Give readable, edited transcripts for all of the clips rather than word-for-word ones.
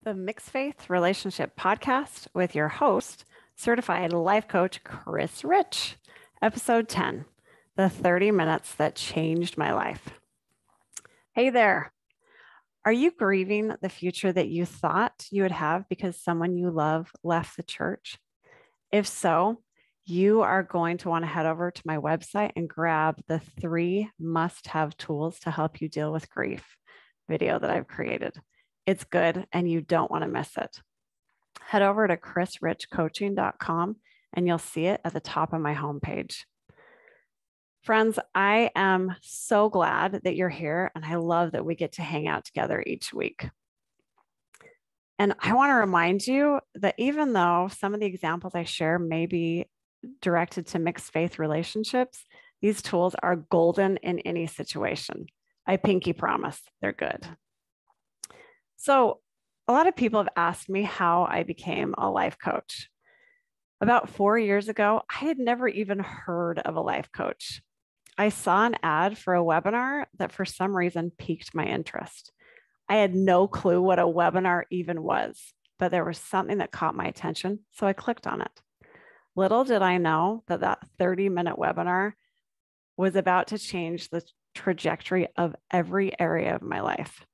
The Mixed Faith Relationship Podcast with your host, certified life coach Chris Rich. Episode 10, the 30 minutes that changed my life. Hey there. Are you grieving the future that you thought you would have because someone you love left the church? If so, you are going to want to head over to my website and grab the 3 must-have tools to help you deal with grief video that I've created. It's good and you don't want to miss it. Head over to chrisrichcoaching.com and you'll see it at the top of my homepage. Friends, I am so glad that you're here and I love that we get to hang out together each week. And I want to remind you that even though some of the examples I share may be directed to mixed faith relationships, these tools are golden in any situation. I pinky promise they're good. So a lot of people have asked me how I became a life coach. About 4 years ago, I had never even heard of a life coach. I saw an ad for a webinar that for some reason piqued my interest. I had no clue what a webinar even was, but there was something that caught my attention, so I clicked on it. Little did I know that that 30-minute webinar was about to change the trajectory of every area of my life.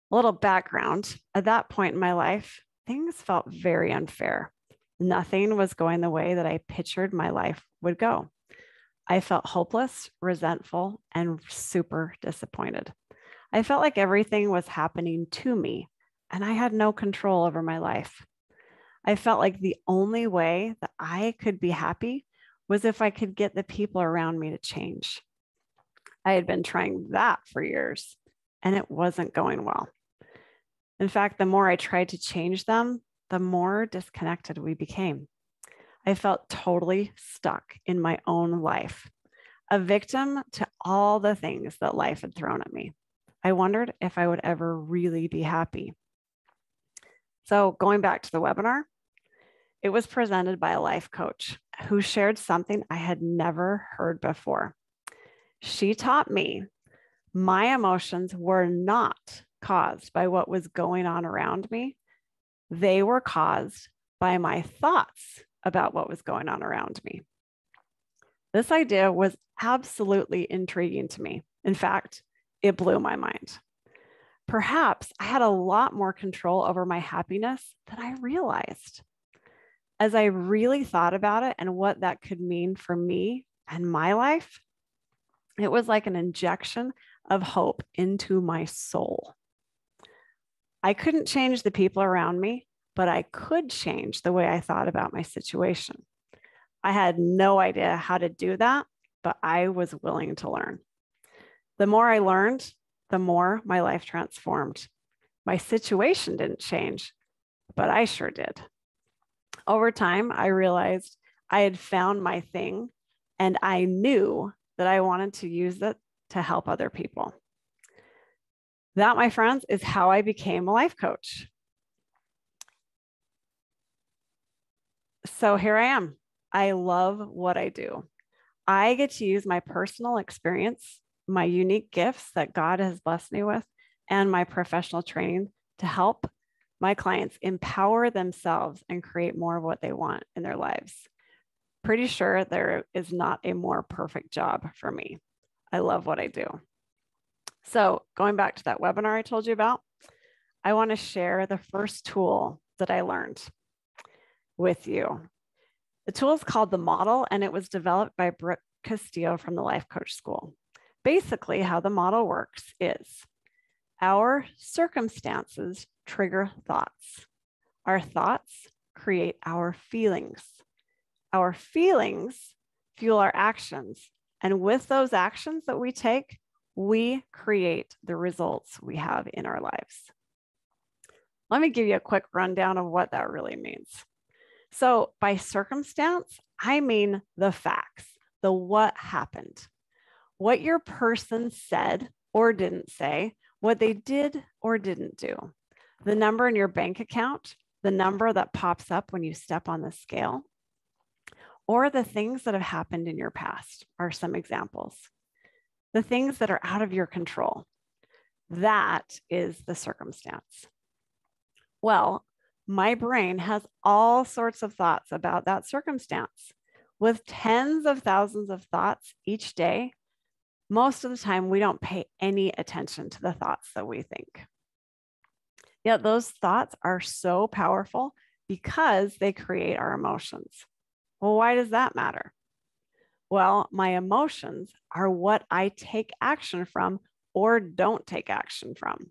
A little background, at that point in my life, things felt very unfair. Nothing was going the way that I pictured my life would go. I felt hopeless, resentful, and super disappointed. I felt like everything was happening to me, and I had no control over my life. I felt like the only way that I could be happy was if I could get the people around me to change. I had been trying that for years, and it wasn't going well. In fact, the more I tried to change them, the more disconnected we became. I felt totally stuck in my own life, a victim to all the things that life had thrown at me. I wondered if I would ever really be happy. So going back to the webinar, it was presented by a life coach who shared something I had never heard before. She taught me my emotions were not caused by what was going on around me. They were caused by my thoughts about what was going on around me. This idea was absolutely intriguing to me. In fact, it blew my mind. Perhaps I had a lot more control over my happiness than I realized. As I really thought about it and what that could mean for me and my life, it was like an injection of hope into my soul. I couldn't change the people around me, but I could change the way I thought about my situation. I had no idea how to do that, but I was willing to learn. The more I learned, the more my life transformed. My situation didn't change, but I sure did. Over time, I realized I had found my thing, and I knew that I wanted to use it to help other people. That, my friends, is how I became a life coach. So here I am. I love what I do. I get to use my personal experience, my unique gifts that God has blessed me with, and my professional training to help my clients empower themselves and create more of what they want in their lives. Pretty sure there is not a more perfect job for me. I love what I do. So going back to that webinar I told you about, I want to share the first tool that I learned with you. The tool is called the model, and it was developed by Brooke Castillo from the Life Coach School. Basically, how the model works is our circumstances trigger thoughts. Our thoughts create our feelings. Our feelings fuel our actions. And with those actions that we take, we create the results we have in our lives. Let me give you a quick rundown of what that really means. So by circumstance, I mean the facts, the what happened, what your person said or didn't say, what they did or didn't do, the number in your bank account, the number that pops up when you step on the scale, or the things that have happened in your past are some examples. The things that are out of your control. That is the circumstance. Well, my brain has all sorts of thoughts about that circumstance. With tens of thousands of thoughts each day, most of the time we don't pay any attention to the thoughts that we think. Yet those thoughts are so powerful because they create our emotions. Well, why does that matter? Well, my emotions are what I take action from or don't take action from.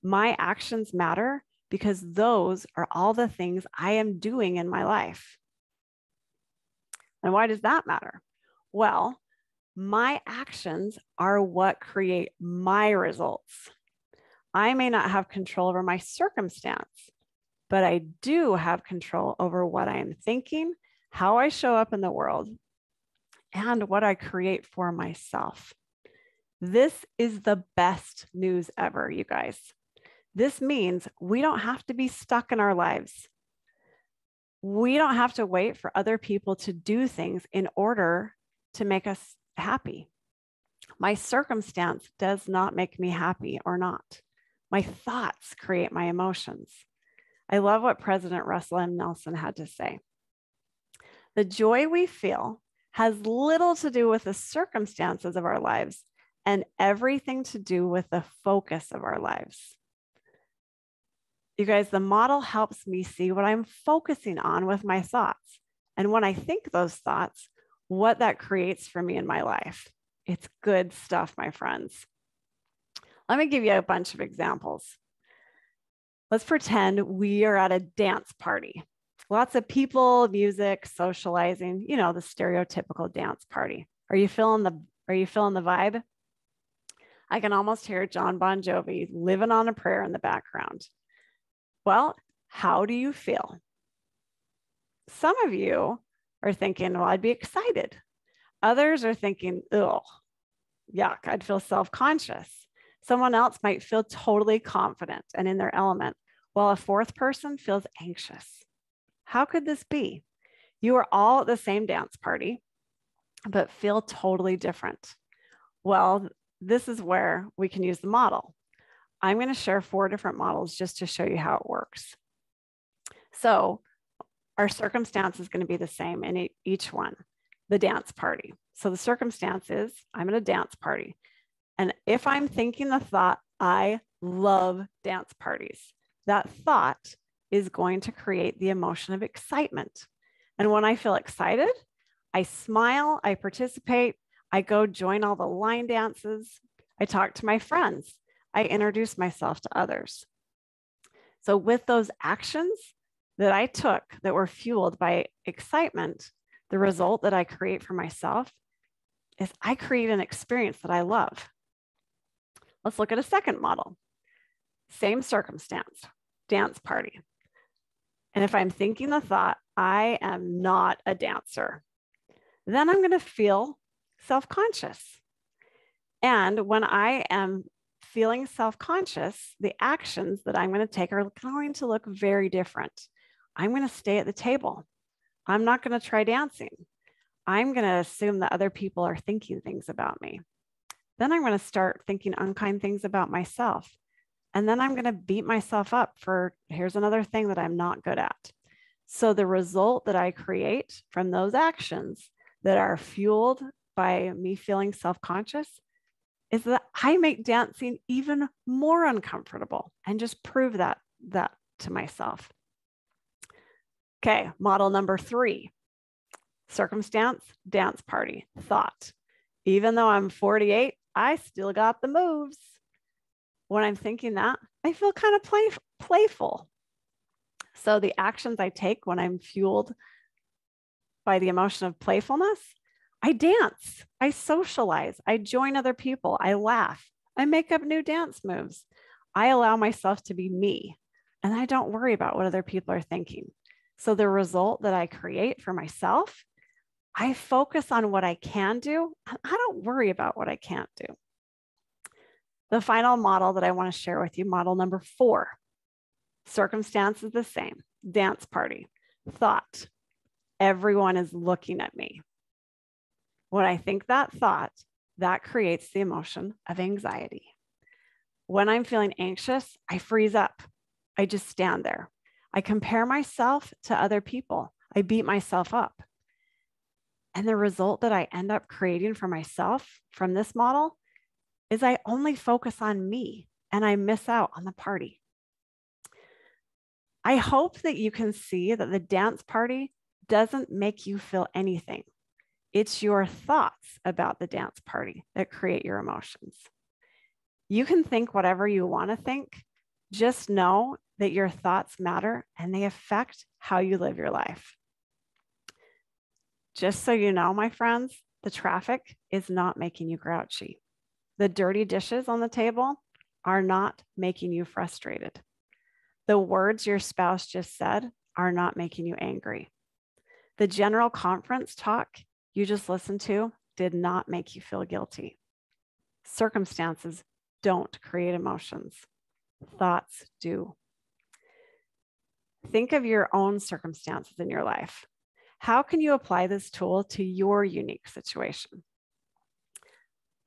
My actions matter because those are all the things I am doing in my life. And why does that matter? Well, my actions are what create my results. I may not have control over my circumstance, but I do have control over what I am thinking, how I show up in the world, and what I create for myself. This is the best news ever, you guys. This means we don't have to be stuck in our lives. We don't have to wait for other people to do things in order to make us happy. My circumstance does not make me happy or not. My thoughts create my emotions. I love what President Russell M. Nelson had to say. The joy we feel has little to do with the circumstances of our lives and everything to do with the focus of our lives. You guys, the model helps me see what I'm focusing on with my thoughts. And when I think those thoughts, what that creates for me in my life. It's good stuff, my friends. Let me give you a bunch of examples. Let's pretend we are at a dance party. Lots of people, music, socializing, you know, the stereotypical dance party. Are you feeling the vibe? I can almost hear John Bon Jovi living on a prayer in the background. Well, how do you feel? Some of you are thinking, well, I'd be excited. Others are thinking, ugh, yuck, I'd feel self-conscious. Someone else might feel totally confident and in their element, while a fourth person feels anxious. How could this be? You are all at the same dance party, but feel totally different. Well, this is where we can use the model. I'm going to share 4 different models just to show you how it works. So our circumstance is going to be the same in each one, the dance party. So the circumstance is I'm at a dance party. And if I'm thinking the thought, I love dance parties, that thought is going to create the emotion of excitement. And when I feel excited, I smile, I participate, I go join all the line dances, I talk to my friends, I introduce myself to others. So with those actions that I took that were fueled by excitement, the result that I create for myself is I create an experience that I love. Let's look at a second model. Same circumstance, dance party. And if I'm thinking the thought, I am not a dancer, then I'm going to feel self-conscious. And when I am feeling self-conscious, the actions that I'm going to take are going to look very different. I'm going to stay at the table. I'm not going to try dancing. I'm going to assume that other people are thinking things about me. Then I'm going to start thinking unkind things about myself. And then I'm going to beat myself up for, here's another thing that I'm not good at. So the result that I create from those actions that are fueled by me feeling self-conscious is that I make dancing even more uncomfortable and just prove that to myself. Okay, model number 3, circumstance, dance party, thought. Even though I'm 48, I still got the moves. When I'm thinking that, I feel kind of playful. So the actions I take when I'm fueled by the emotion of playfulness, I dance, I socialize, I join other people, I laugh, I make up new dance moves. I allow myself to be me, and I don't worry about what other people are thinking. So the result that I create for myself, I focus on what I can do. I don't worry about what I can't do. The final model that I want to share with you, model number 4, circumstance is the same, dance party, thought, everyone is looking at me. When I think that thought, that creates the emotion of anxiety. When I'm feeling anxious, I freeze up. I just stand there. I compare myself to other people. I beat myself up. And the result that I end up creating for myself from this model is I only focus on me and I miss out on the party. I hope that you can see that the dance party doesn't make you feel anything. It's your thoughts about the dance party that create your emotions. You can think whatever you want to think. Just know that your thoughts matter and they affect how you live your life. Just so you know, my friends, the traffic is not making you grouchy. The dirty dishes on the table are not making you frustrated. The words your spouse just said are not making you angry. The general conference talk you just listened to did not make you feel guilty. Circumstances don't create emotions. Thoughts do. Think of your own circumstances in your life. How can you apply this tool to your unique situation?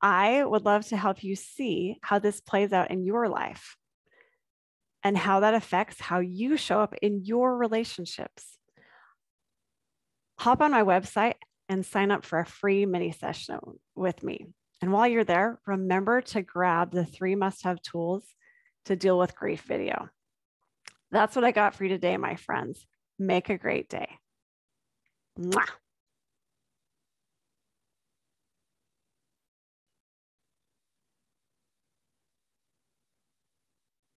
I would love to help you see how this plays out in your life and how that affects how you show up in your relationships. Hop on my website and sign up for a free mini session with me. And while you're there, remember to grab the 3 must-have tools to deal with grief video. That's what I got for you today, my friends. Make a great day. Mwah.